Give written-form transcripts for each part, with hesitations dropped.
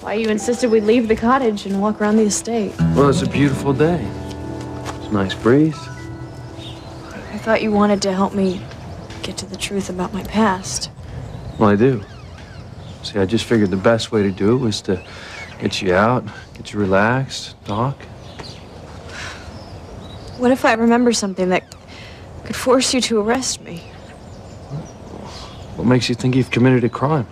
why you insisted we leave the cottage and walk around the estate. Well, it's a beautiful day. It's a nice breeze. I thought you wanted to help me get to the truth about my past. Well, I do. See, I just figured the best way to do it was to get you out, get you relaxed, talk. What if I remember something that could force you to arrest me? What makes you think you've committed a crime?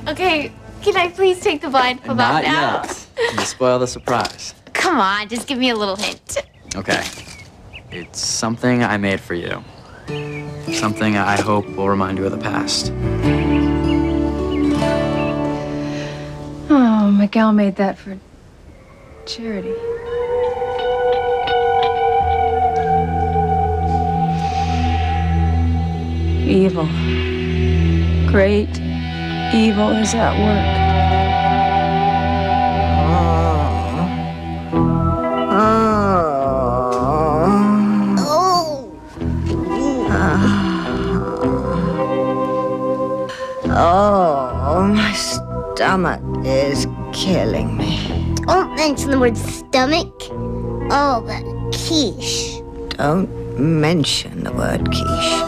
Okay. Can I please take the blindfold off now? Not yet. You spoil the surprise. Come on, just give me a little hint. Okay. It's something I made for you. Something I hope will remind you of the past. Oh, Miguel made that for charity. Evil. Great evil is at work. Oh, my stomach is killing me. Don't mention the word stomach. Oh, but quiche. Don't mention the word quiche.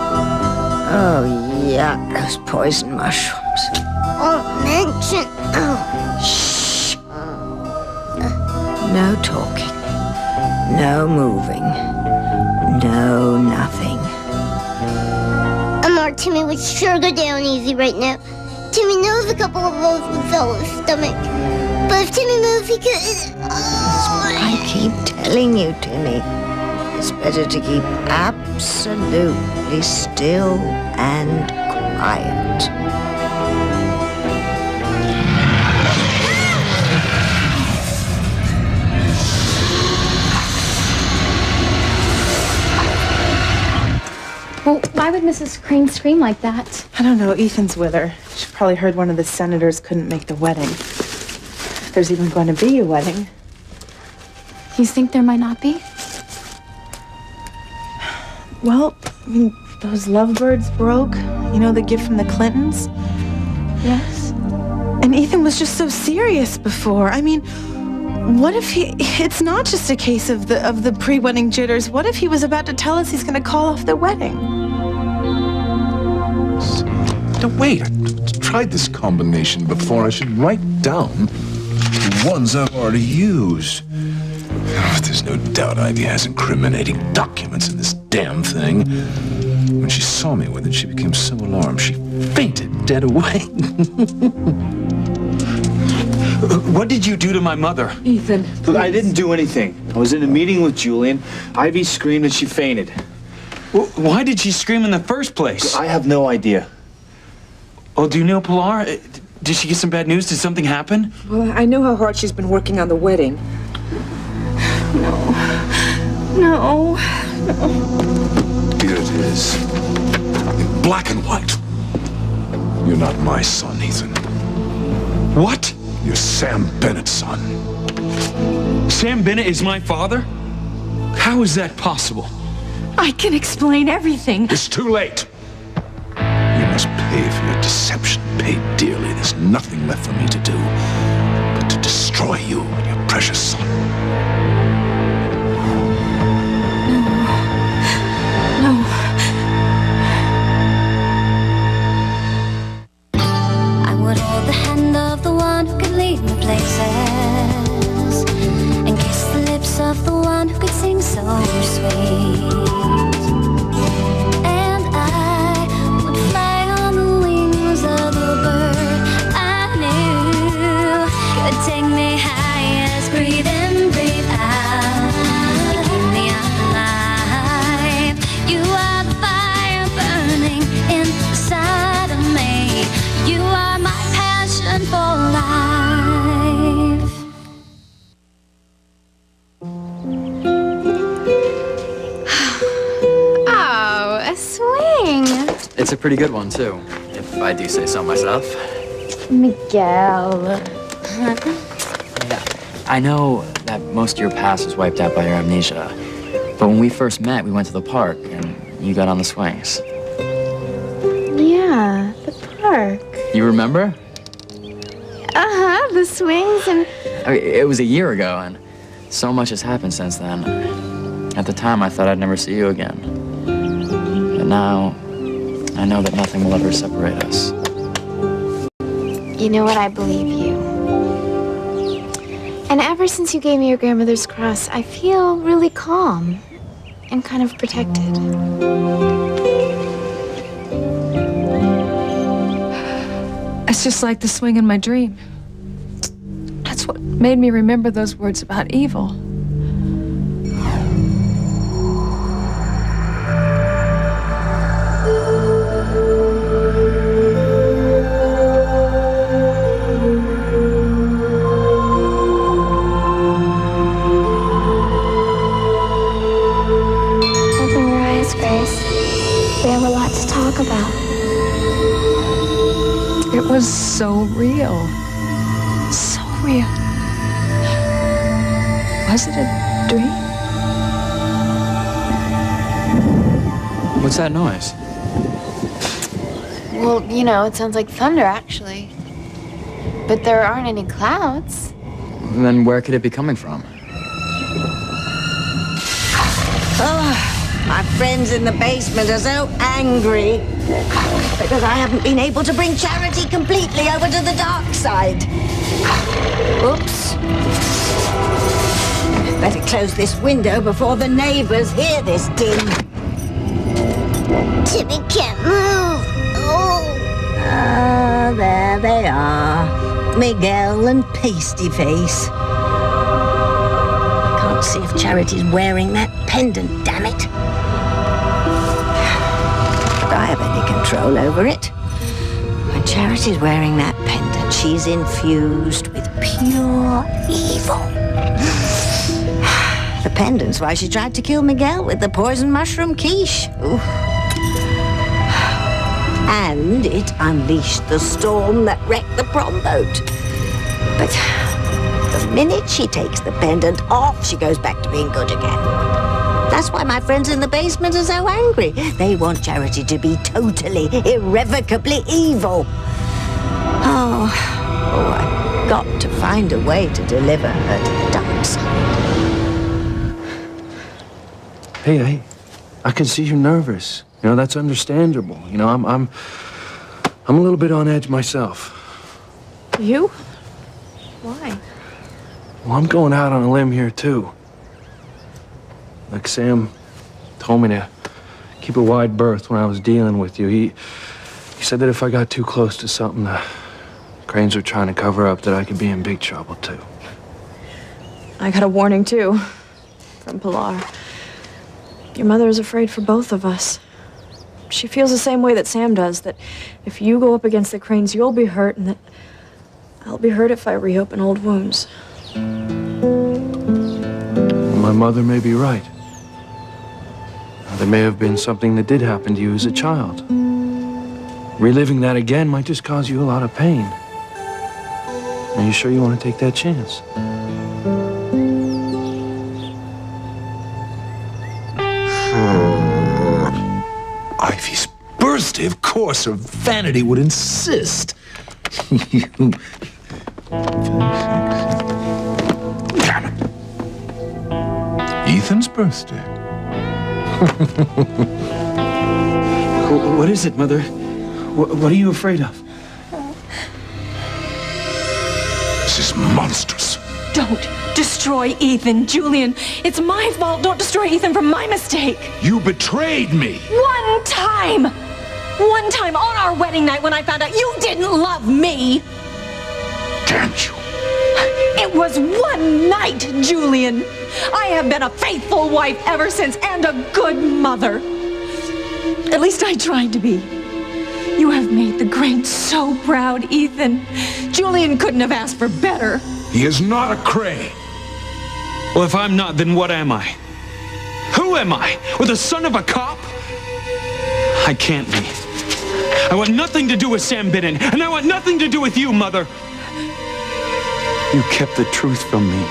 Oh, yuck, those poison mushrooms. Don't mention. Oh. Shh. No talking. No moving. No nothing. Timmy would sure go down easy right now. Timmy knows a couple of those would fill his stomach. But if Timmy moves, he could... That's what I keep telling you, Timmy. It's better to keep absolutely still and quiet. Well, why would Mrs. Crane scream like that? I don't know. Ethan's with her. She probably heard one of the senators couldn't make the wedding. There's even going to be a wedding. You think there might not be? Well, I mean, those lovebirds broke. You know, the gift from the Clintons? Yes. And Ethan was just so serious before. I mean, what if it's not just a case of the pre-wedding jitters. What if he was about to tell us he's going to call off the wedding? Now wait, I tried this combination before. I should write down the ones I've already used. Oh, there's no doubt Ivy has incriminating documents in this damn thing. When she saw me with it, she became so alarmed she fainted dead away. What did you do to my mother? Ethan, Look, I didn't do anything. I was in a meeting with Julian. Ivy screamed and she fainted. Why did she scream in the first place? I have no idea. Oh, do you know Pilar? Did she get some bad news? Did something happen? well, I know how hard she's been working on the wedding. No. Here it is, in black and white. You're not my son, Ethan. What? You're Sam Bennett's son. Sam Bennett is my father? How is that possible? I can explain everything. It's too late. You must pay for your deception. Pay dearly. There's nothing left for me to do but to destroy you and your precious son. No. I would hold the hand of the one who could lead me places and kiss the lips of the one who could sing so sweet. And I would fly on the wings of the bird I knew could take me high as breathe in, breathe out. You keep me alive. You are the fire burning inside of me. You are my passion for life. Oh, a swing. It's a pretty good one, too, if I do say so myself. Miguel. Yeah. I know that most of your past was wiped out by your amnesia. But when we first met, we went to the park, and you got on the swings. Yeah, the park. You remember? Uh-huh, the swings and... I mean, it was a year ago, and so much has happened since then. At the time, I thought I'd never see you again. But now, I know that nothing will ever separate us. You know what? I believe you. And ever since you gave me your grandmother's cross, I feel really calm and kind of protected. It's just like the swing in my dream. That's what made me remember those words about evil. Open your eyes, Grace. We have a lot to talk about. It was so real. So real. Was it a dream? What's that noise? Well, you know, it sounds like thunder, actually. But there aren't any clouds. Then where could it be coming from? Oh, my friends in the basement are so angry because I haven't been able to bring Charity completely over to the dark side. Oops. Better close this window before the neighbors hear this din. Timmy can't move. Oh. Ah, there they are. Miguel and Pasty Face. I can't see if Charity's wearing that pendant, damn it. But I have any control over it. When Charity's wearing that pendant, she's infused with pure evil. The pendant's why she tried to kill Miguel with the poison mushroom quiche. Oof. And it unleashed the storm that wrecked the prom boat. But the minute she takes the pendant off, she goes back to being good again. That's why my friends in the basement are so angry. They want Charity to be totally, irrevocably evil. Oh, I've got to find a way to deliver her to the dark side. Hey, I can see you're nervous. You know, that's understandable. You know, I'm a little bit on edge myself. You? Why? Well, I'm going out on a limb here, too. Like Sam told me to keep a wide berth when I was dealing with you. He said that if I got too close to something the Cranes were trying to cover up, that I could be in big trouble, too. I got a warning, too, from Pilar. Your mother is afraid for both of us. She feels the same way that Sam does, that if you go up against the Cranes, you'll be hurt, and that I'll be hurt if I reopen old wounds. My mother may be right. There may have been something that did happen to you as a child. Reliving that again might just cause you a lot of pain. Are you sure you want to take that chance? Ivy's birthday, of course. Her vanity would insist. You... Damn it. Ethan's birthday. What is it, Mother? What are you afraid of? This is monstrous. Don't destroy Ethan, Julian. It's my fault. Don't destroy Ethan from my mistake. You betrayed me. One time on our wedding night when I found out you didn't love me. Damn you. It was one night, Julian. I have been a faithful wife ever since and a good mother. At least I tried to be. You have made the Cranes so proud, Ethan. Julian couldn't have asked for better. He is not a Crane. Well, if I'm not, then what am I? Who am I? Or the son of a cop? I can't be. I want nothing to do with Sam Bidden, and I want nothing to do with you, Mother. You kept the truth from me.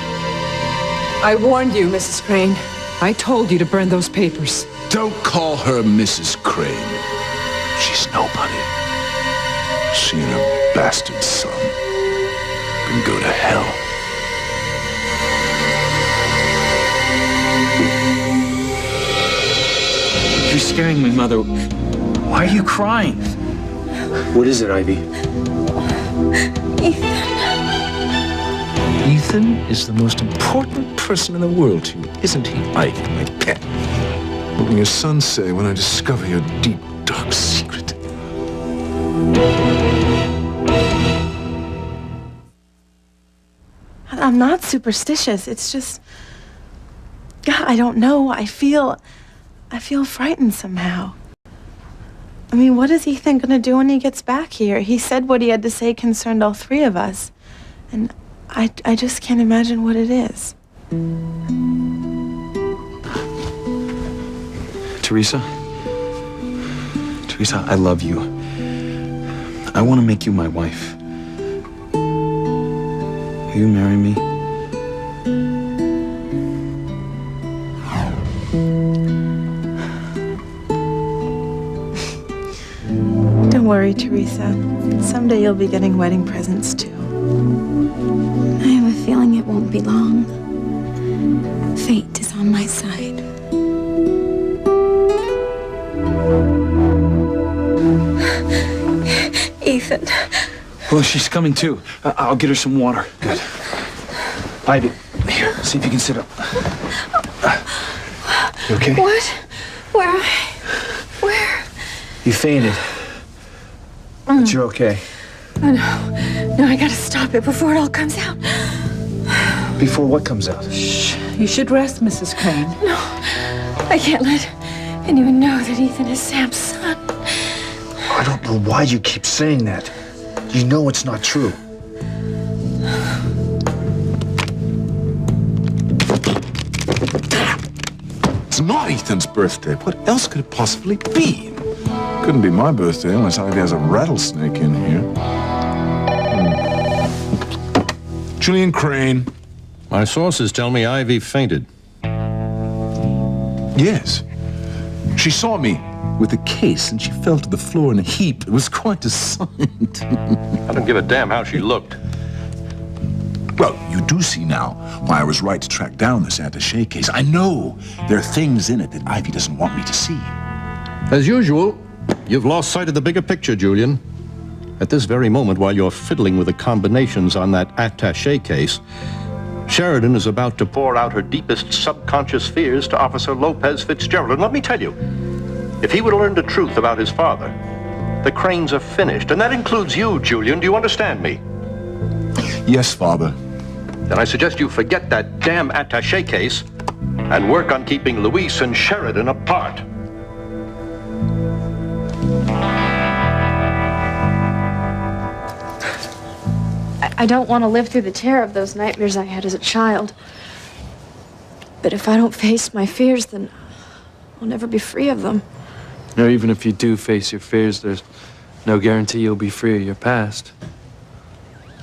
I warned you, Mrs. Crane. I told you to burn those papers. Don't call her Mrs. Crane. She's nobody. She and her bastard son can go to hell. You're scaring me, Mother. Why are you crying? What is it, Ivy? Ethan is the most important person in the world to you, isn't he, Ivy, my pet? What will your son say when I discover your deep, dark secret? I'm not superstitious. It's just, God, I don't know. I feel frightened somehow. I mean, what is Ethan gonna do when he gets back here? He said what he had to say concerned all three of us. And I just can't imagine what it is. Teresa? Teresa, I love you. I want to make you my wife. Will you marry me? Don't worry, Teresa. Someday you'll be getting wedding presents too. I have a feeling it won't be long. Fate is on my side. Ethan. Well, she's coming too. I'll get her some water. Good. Ivy, here, see if you can sit up. You okay? What? Where? You fainted. But you're okay. Oh, no. No, I gotta stop it before it all comes out. Before what comes out? Shh. You should rest, Mrs. Crane. No, I can't let anyone know that Ethan is Sam's son. I don't know why you keep saying that. You know it's not true. It's not Ethan's birthday. What else could it possibly be? Couldn't be my birthday unless Ivy has a rattlesnake in here. Julian Crane. My sources tell me Ivy fainted. Yes. She saw me with a case and she fell to the floor in a heap. It was quite a sight. I don't give a damn how she looked. Well, you do see now why I was right to track down this attaché case. I know there are things in it that Ivy doesn't want me to see. As usual, you've lost sight of the bigger picture, Julian. At this very moment, while you're fiddling with the combinations on that attaché case, Sheridan is about to pour out her deepest subconscious fears to Officer Lopez Fitzgerald. And let me tell you, if he would have learned the truth about his father, the Cranes are finished. And that includes you, Julian. Do you understand me? Yes, Father. Then I suggest you forget that damn attaché case and work on keeping Luis and Sheridan apart. I don't want to live through the terror of those nightmares I had as a child. But if I don't face my fears, then I'll never be free of them. You know, even if you do face your fears, there's no guarantee you'll be free of your past.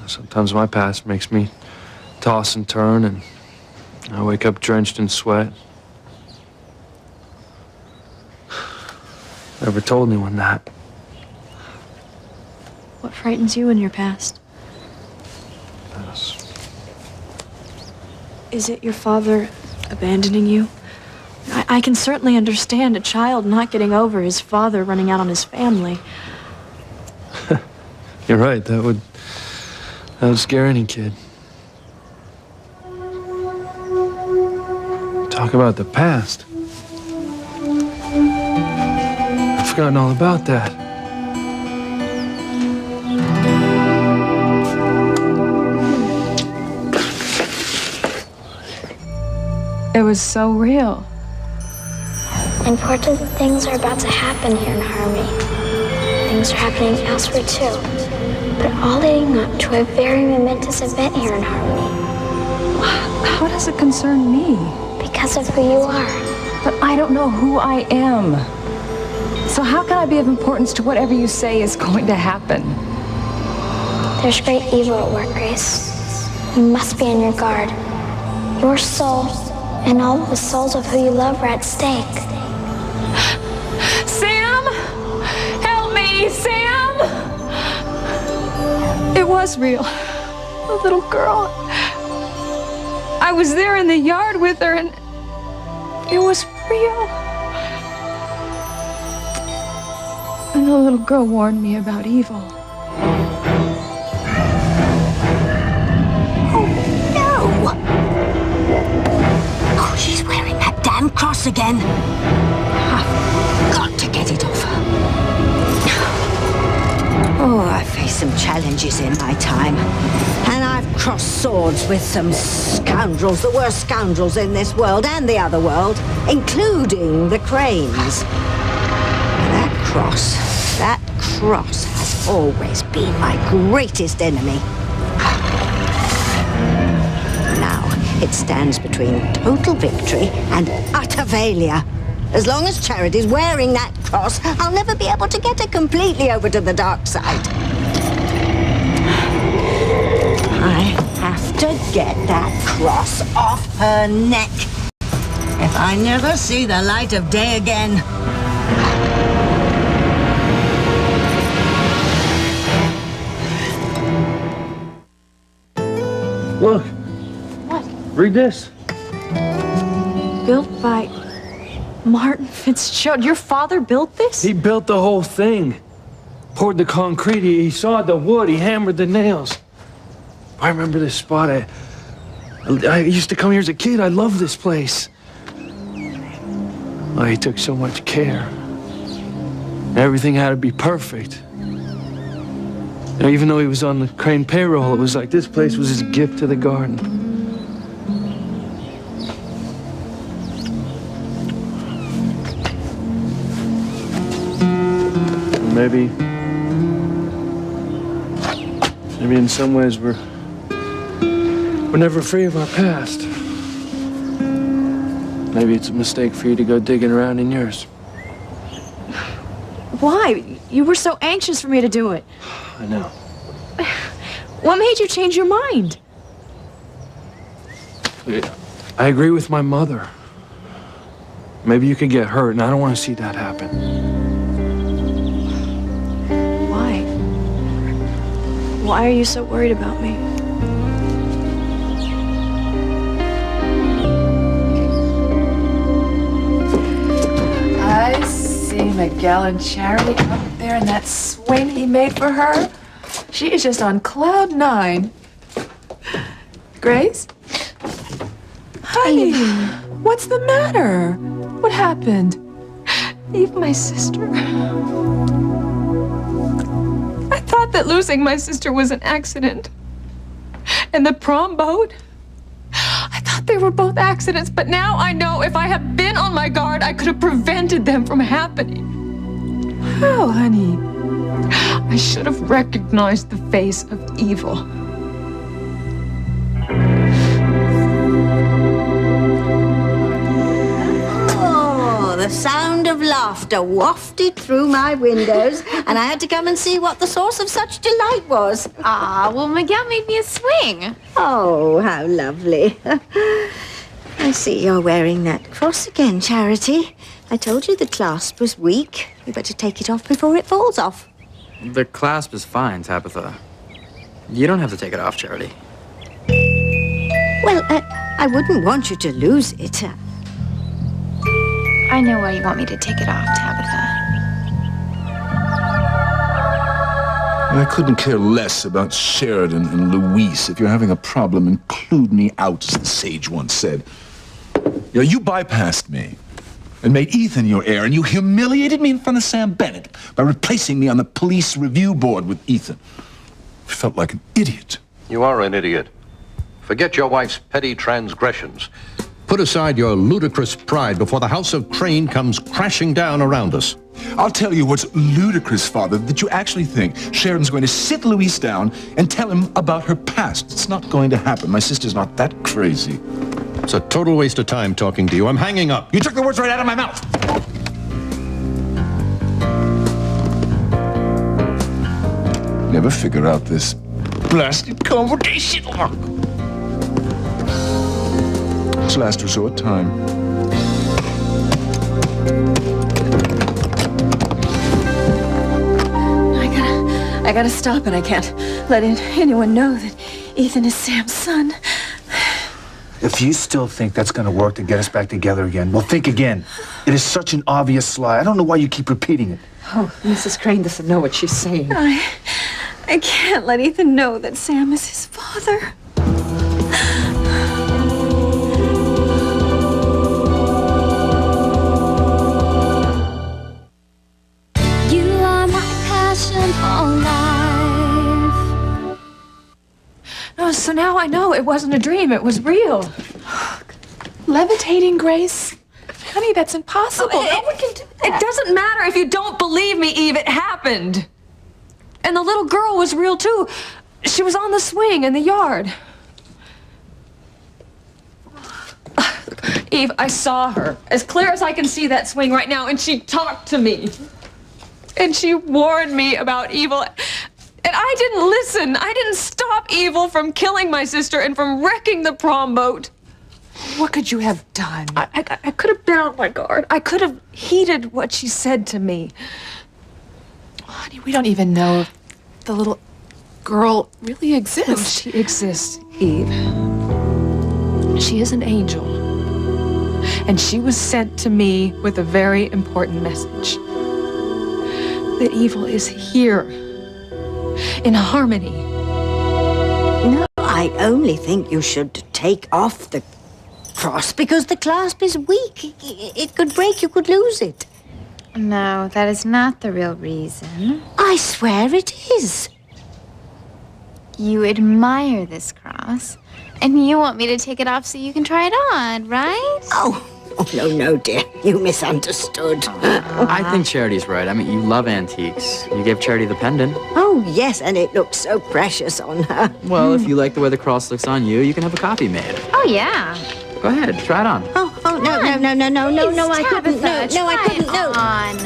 Sometimes my past makes me toss and turn, and I wake up drenched in sweat. Never told anyone that. What frightens you in your past? Is it your father abandoning you? I can certainly understand a child not getting over his father running out on his family. You're right, that would scare any kid. Talk about the past. I've forgotten all about that. It was so real. Important things are about to happen here in Harmony. Things are happening elsewhere too. But all leading up to a very momentous event here in Harmony. How does it concern me? Because of who you are. But I don't know who I am. So how can I be of importance to whatever you say is going to happen? There's great evil at work, Grace. You must be on your guard. Your soul and all the souls of who you love are at stake. Sam! Help me, Sam! It was real. A little girl. I was there in the yard with her, and it was real. And the little girl warned me about evil. Oh, she's wearing that damn cross again. I've got to get it off her. Oh, I've faced some challenges in my time. And I've crossed swords with some scoundrels, the worst scoundrels in this world and the other world, including the Cranes. That cross has always been my greatest enemy. It stands between total victory and utter failure. As long as Charity's wearing that cross, I'll never be able to get her completely over to the dark side. I have to get that cross off her neck. If I never see the light of day again. Look. Read this. Built by Martin Fitzgerald. Your father built this? He built the whole thing. Poured the concrete, he sawed the wood, he hammered the nails. I remember this spot. I used to come here as a kid. I loved this place. Oh, he took so much care. Everything had to be perfect. You know, even though he was on the Crane payroll, it was like this place was his gift to the garden. Maybe in some ways we're never free of our past. Maybe it's a mistake for you to go digging around in yours. Why? You were so anxious for me to do it. I know. What made you change your mind? I agree with my mother. Maybe you could get hurt, and I don't want to see that happen. Why are you so worried about me? I see Miguel and Charity up there in that swing he made for her. She is just on cloud 9. Grace? Honey, what's the matter? What happened? Eve, my sister. I thought that losing my sister was an accident. And the prom boat? I thought they were both accidents, but now I know if I had been on my guard, I could have prevented them from happening. How, honey? I should have recognized the face of evil. Oh, the sound of laughter wafted through my windows, and I had to come and see what the source of such delight was. Ah, well, Miguel made me a swing. Oh, how lovely. I see you're wearing that cross again, Charity. I told you the clasp was weak. You better take it off before it falls off. The clasp is fine, Tabitha. You don't have to take it off, Charity. Well, I wouldn't want you to lose it. I know why you want me to take it off, Tabitha. I couldn't care less about Sheridan and Luis. If you're having a problem, include me out, as the sage once said. You know, you bypassed me and made Ethan your heir, and you humiliated me in front of Sam Bennett by replacing me on the police review board with Ethan. I felt like an idiot. You are an idiot. Forget your wife's petty transgressions. Put aside your ludicrous pride before the House of Crane comes crashing down around us. I'll tell you what's ludicrous, Father, that you actually think Sheridan's going to sit Luis down and tell him about her past. It's not going to happen. My sister's not that crazy. It's a total waste of time talking to you. I'm hanging up. You took the words right out of my mouth. Never figure out this blasted conversation. It's last resort time. I gotta stop, and I can't let anyone know that Ethan is Sam's son. If you still think that's gonna work to get us back together again, well, think again. It is such an obvious lie. I don't know why you keep repeating it. Oh, Mrs. Crane doesn't know what she's saying. I can't let Ethan know that Sam is his father. You are my passion for life. Oh, so now I know it wasn't a dream, it was real. Levitating, Grace? Honey, that's impossible. No one can do that. It doesn't matter if you don't believe me, Eve. It happened. And the little girl was real, too. She was on the swing in the yard. Eve, I saw her, as clear as I can see that swing right now, and she talked to me. And she warned me about evil. And I didn't listen. I didn't stop evil from killing my sister and from wrecking the prom boat. What could you have done? I could have been on my guard. I could have heeded what she said to me. Honey, we don't even know if the little girl really exists. No, she exists, Eve. She is an angel. And she was sent to me with a very important message. That evil is here, in harmony. No, I only think you should take off the cross because the clasp is weak. It could break, you could lose it. No, that is not the real reason. I swear it is. You admire this cross, and you want me to take it off so you can try it on, right? Oh, no, dear. You misunderstood. I think Charity's right. I mean, you love antiques. You gave Charity the pendant. Oh, yes, and it looks so precious on her. Well, if you like the way the cross looks on you, you can have a copy made. Oh, yeah. Go ahead, try it on. No, I couldn't. No, I couldn't. No. On.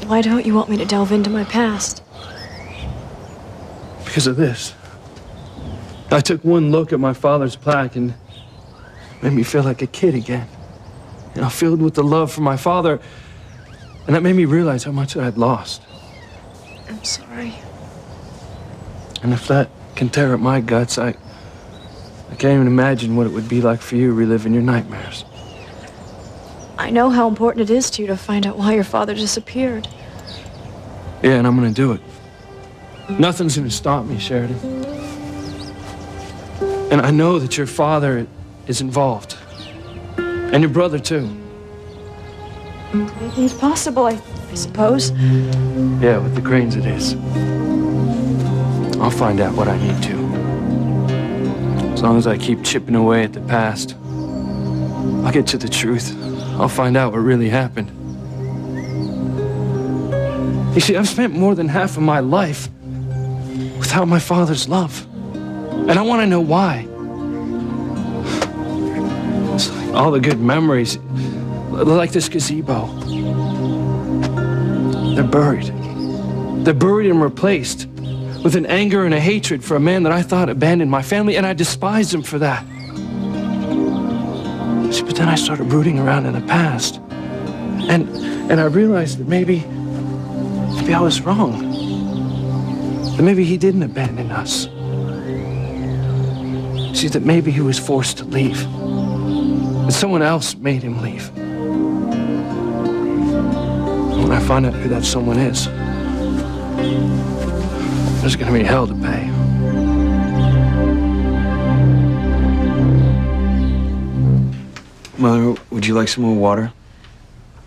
Why don't you want me to delve into my past? Because of this. I took one look at my father's plaque and it made me feel like a kid again. You know, filled with the love for my father. And that made me realize how much I'd lost. I'm sorry. And if that can tear at my guts, I can't even imagine what it would be like for you reliving your nightmares. I know how important it is to you to find out why your father disappeared. Yeah, and I'm gonna do it. Nothing's gonna stop me, Sheridan. And I know that your father is involved. And your brother, too. Anything's possible, I suppose. Yeah, with the Cranes it is. I'll find out what I need to. As long as I keep chipping away at the past, I'll get to the truth. I'll find out what really happened. You see, I've spent more than half of my life without my father's love. And I want to know why. It's like all the good memories, like this gazebo. They're buried. They're buried and replaced with an anger and a hatred for a man that I thought abandoned my family, and I despised him for that. See, but then I started rooting around in the past. And I realized that maybe I was wrong. That maybe he didn't abandon us. See, that maybe he was forced to leave. That someone else made him leave. When I find out who that someone is, there's gonna be hell to pay. Mother, would you like some more water?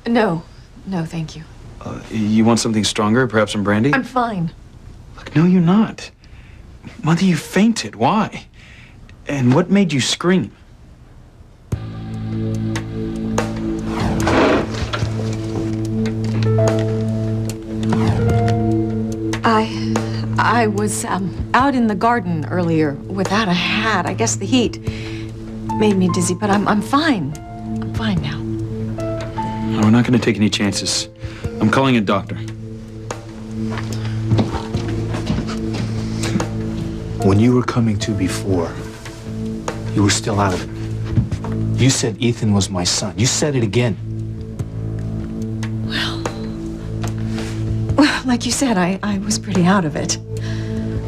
No, thank you. You want something stronger, perhaps some brandy? I'm fine. Look, no, you're not. Mother, you fainted. Why? And what made you scream? I was out in the garden earlier without a hat. I guess the heat made me dizzy, but I'm fine. I'm fine now. we're not going to take any chances. I'm calling a doctor. When you were coming to before, you were still out of it. You said Ethan was my son. You said it again. Well, like you said, I was pretty out of it.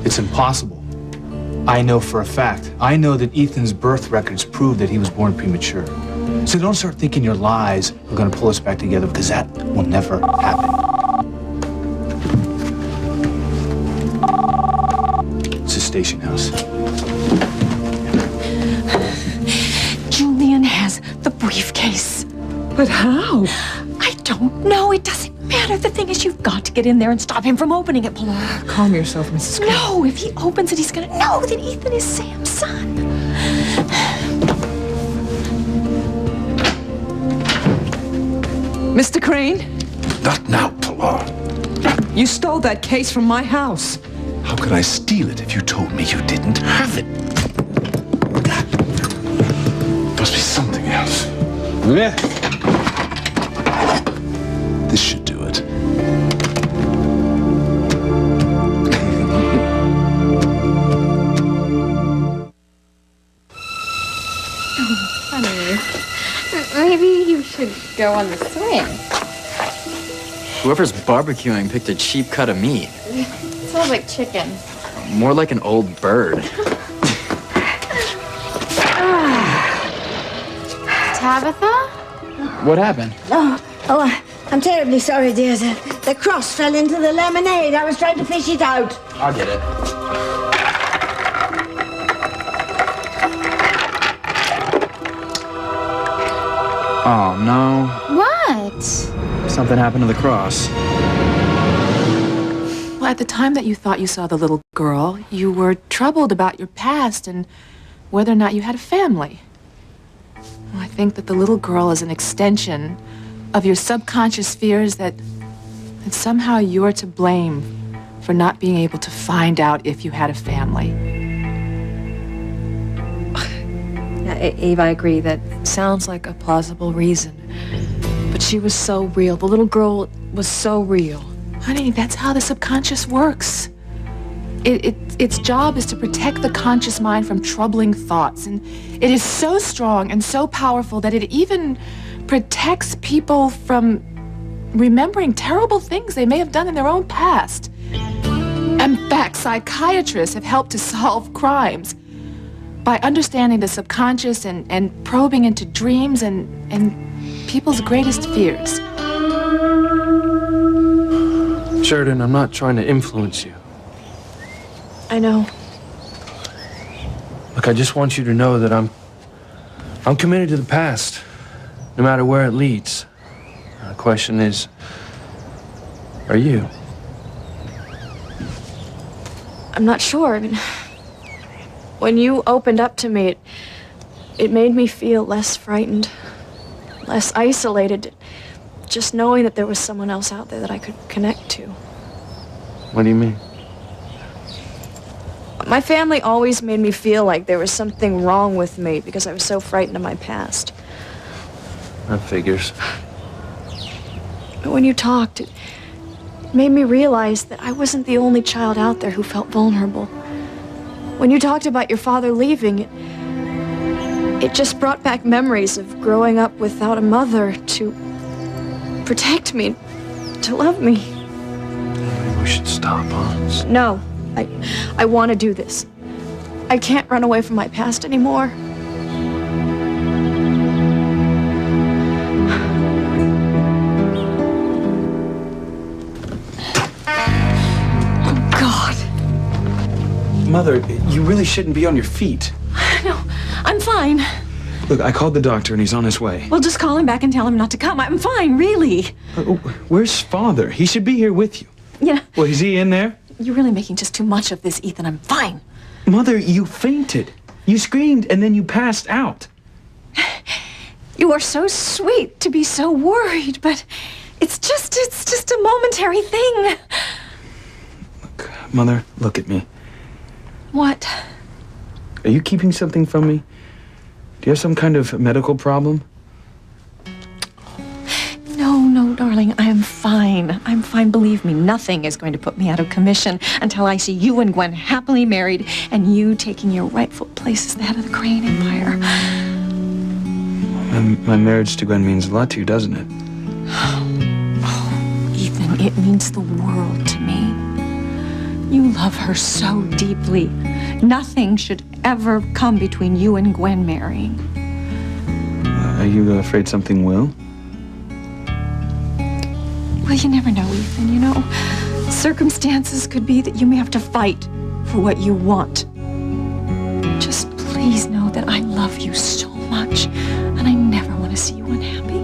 It's impossible. I know for a fact. I know that Ethan's birth records prove that he was born premature. So don't start thinking your lies are going to pull us back together, because that will never happen. It's a station house. Julian has the briefcase. But how? I don't know. It doesn't matter. The thing is, you've got to get in there and stop him from opening it, Pilar. Calm yourself, Mrs. Crane. No, if he opens it, he's gonna know that Ethan is Sam's son. Mr. Crane, Not now, Pilar. you stole that case from my house. How could I steal it if you told me you didn't have it? Must be something else. This should do it. Honey, maybe you should go on the swing. Whoever's barbecuing picked a cheap cut of meat. It smells like chicken. More like an old bird. Tabitha? What happened? I'm terribly sorry, dear. The cross fell into the lemonade. I was trying to fish it out. I'll get it. Oh, no. What? Something happened to the cross. Well, at the time that you thought you saw the little girl, you were troubled about your past and whether or not you had a family. Well, I think that the little girl is an extension of your subconscious fears that somehow you're to blame for not being able to find out if you had a family. Eve, I agree. That sounds like a plausible reason. But she was so real. The little girl was so real. Honey, that's how the subconscious works. Its job is to protect the conscious mind from troubling thoughts. And it is so strong and so powerful that it even protects people from remembering terrible things they may have done in their own past. In fact, psychiatrists have helped to solve crimes by understanding the subconscious and probing into dreams and people's greatest fears. Sheridan, I'm not trying to influence you. I know. Look, I just want you to know that I'm committed to the past, no matter where it leads. The question is, are you? I'm not sure. I mean, when you opened up to me, it made me feel less frightened, less isolated, just knowing that there was someone else out there that I could connect to. What do you mean? My family always made me feel like there was something wrong with me because I was so frightened of my past. That figures. But when you talked, it made me realize that I wasn't the only child out there who felt vulnerable. When you talked about your father leaving, it just brought back memories of growing up without a mother to protect me, to love me. Maybe we should stop, Hans. No, I want to do this. I can't run away from my past anymore. Mother, you really shouldn't be on your feet. No, I'm fine. Look, I called the doctor and he's on his way. Well, just call him back and tell him not to come. I'm fine, really. Where's Father? He should be here with you. Yeah. Well, is he in there? You're really making just too much of this, Ethan. I'm fine. Mother, you fainted. You screamed and then you passed out. You are so sweet to be so worried, but it's just a momentary thing. Look, Mother, look at me. What? Are you keeping something from me? Do you have some kind of medical problem? No, darling, I am fine. I'm fine. Believe me, nothing is going to put me out of commission until I see you and Gwen happily married and you taking your rightful place as the head of the Crane Empire. My marriage to Gwen means a lot to you, doesn't it? Oh, Ethan, it means the world to me. You love her so deeply. Nothing should ever come between you and Gwen marrying. Are you afraid something will? Well, you never know, Ethan. You know, circumstances could be that you may have to fight for what you want. Just please know that I love you so much, and I never want to see you unhappy.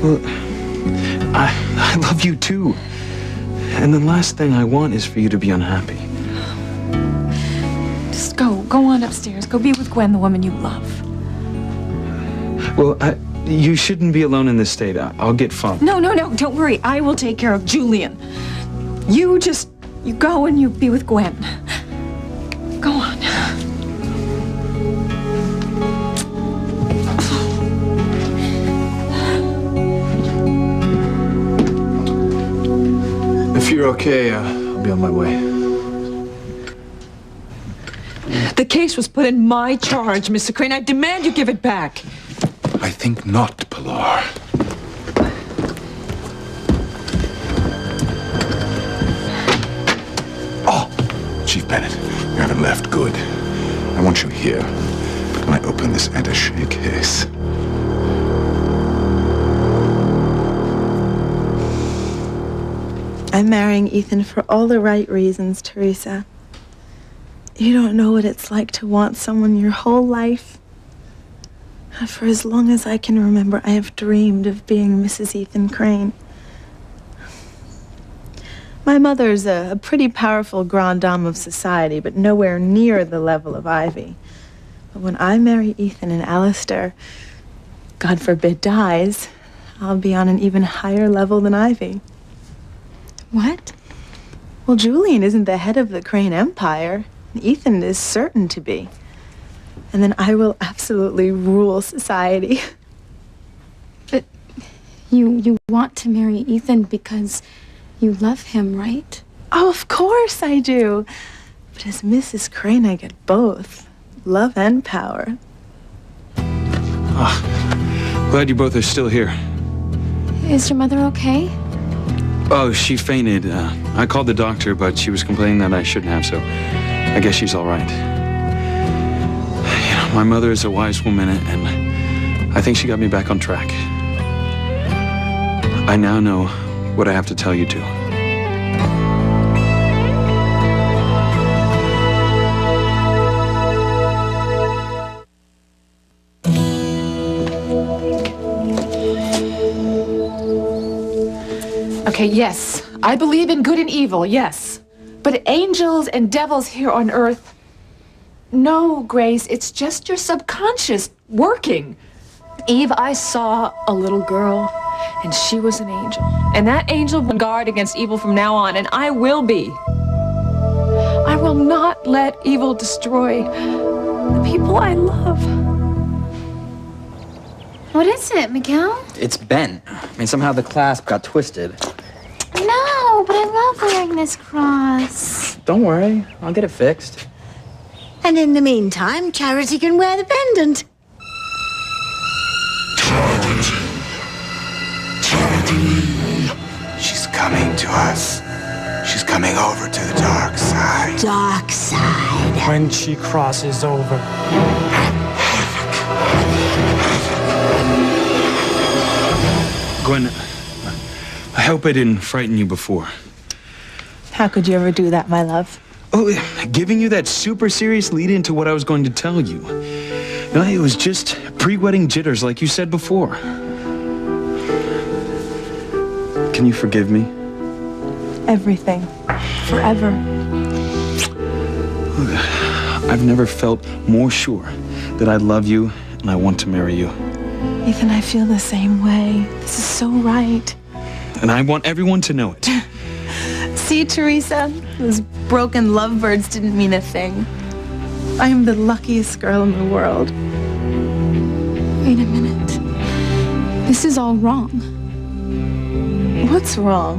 Well, I love you too. And the last thing I want is for you to be unhappy. Just go on upstairs. Go be with Gwen, the woman you love. Well, you shouldn't be alone in this state. I'll get Funk. No, don't worry. I will take care of Julian. You go and you be with Gwen. Go on. If you're okay, I'll be on my way. The case was put in my charge, Mr. Crane. I demand you give it back. I think not, Pilar. Oh, Chief Bennett, you haven't left. Good. I want you here when I open this attaché case. I'm marrying Ethan for all the right reasons, Teresa. You don't know what it's like to want someone your whole life. For as long as I can remember, I have dreamed of being Mrs. Ethan Crane. My mother's a pretty powerful grande dame of society, but nowhere near the level of Ivy. But when I marry Ethan and Alistair, God forbid dies, I'll be on an even higher level than Ivy. What? Well, Julian isn't the head of the Crane Empire. Ethan is certain to be. And then I will absolutely rule society. But you want to marry Ethan because you love him, right? Oh, of course I do. But as Mrs. Crane, I get both. Love and power. Glad you both are still here. Is your mother okay? Oh, she fainted. I called the doctor, but she was complaining that I shouldn't have, so I guess she's all right. You know, my mother is a wise woman, and I think she got me back on track. I now know what I have to tell you two. Okay, yes, I believe in good and evil, yes. But angels and devils here on Earth, no, Grace, it's just your subconscious working. Eve, I saw a little girl, and she was an angel. And that angel will guard against evil from now on, and I will be. I will not let evil destroy the people I love. What is it, Miguel? It's bent. I mean, somehow the clasp got twisted. No, but I love wearing this cross. Don't worry, I'll get it fixed. And in the meantime, Charity can wear the pendant. She's coming to us. She's coming over to the dark side. Dark side. When she crosses over. Gwen, I hope I didn't frighten you before. How could you ever do that, my love? Oh, giving you that super serious lead into what I was going to tell you. No, it was just pre-wedding jitters like you said before. Can you forgive me? Everything. Forever. I've never felt more sure that I love you and I want to marry you. Ethan, I feel the same way. This is so right. And I want everyone to know it. See, Teresa? Those broken lovebirds didn't mean a thing. I am the luckiest girl in the world. Wait a minute. This is all wrong. What's wrong?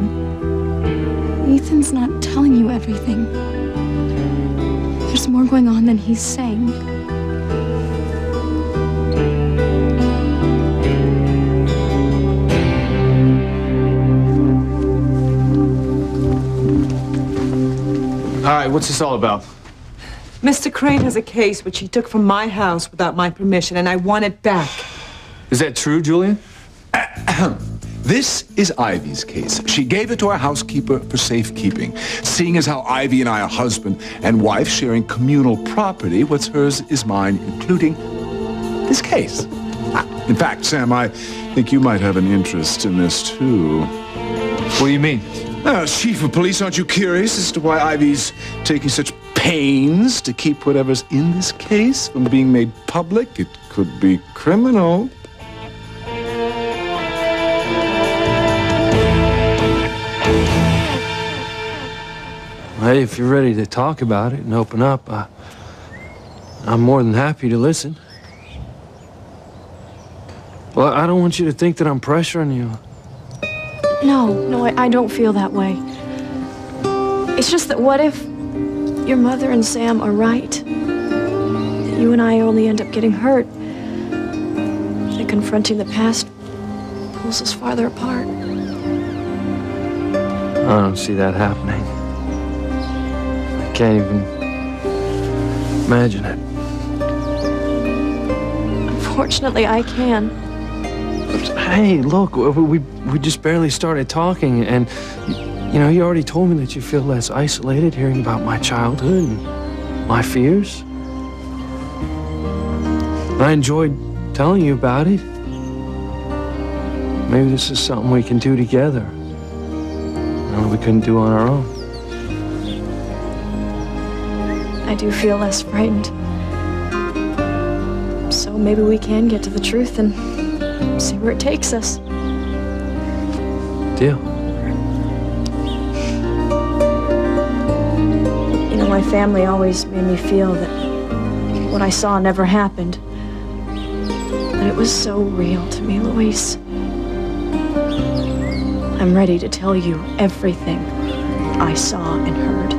Ethan's not telling you everything. There's more going on than he's saying. All right, what's this all about? Mr. Crane has a case which he took from my house without my permission, and I want it back. Is that true, Julian? This is Ivy's case. She gave it to our housekeeper for safekeeping. Seeing as how Ivy and I are husband and wife sharing communal property, what's hers is mine, including this case. In fact, Sam, I think you might have an interest in this, too. What do you mean? Chief of Police, aren't you curious as to why Ivy's taking such pains to keep whatever's in this case from being made public? It could be criminal. Hey, if you're ready to talk about it and open up, I'm more than happy to listen. Well, I don't want you to think that I'm pressuring you. No, I don't feel that way. It's just that what if your mother and Sam are right? That you and I only end up getting hurt. That confronting the past pulls us farther apart. I don't see that happening. I can't even imagine it. Unfortunately, I can. Hey, look, we just barely started talking, and you know, you already told me that you feel less isolated hearing about my childhood and my fears. I enjoyed telling you about it. Maybe this is something we can do together. We couldn't do on our own. I do feel less frightened. So maybe we can get to the truth and see where it takes us. Deal. You know, my family always made me feel that what I saw never happened. But it was so real to me, Luis. I'm ready to tell you everything I saw and heard.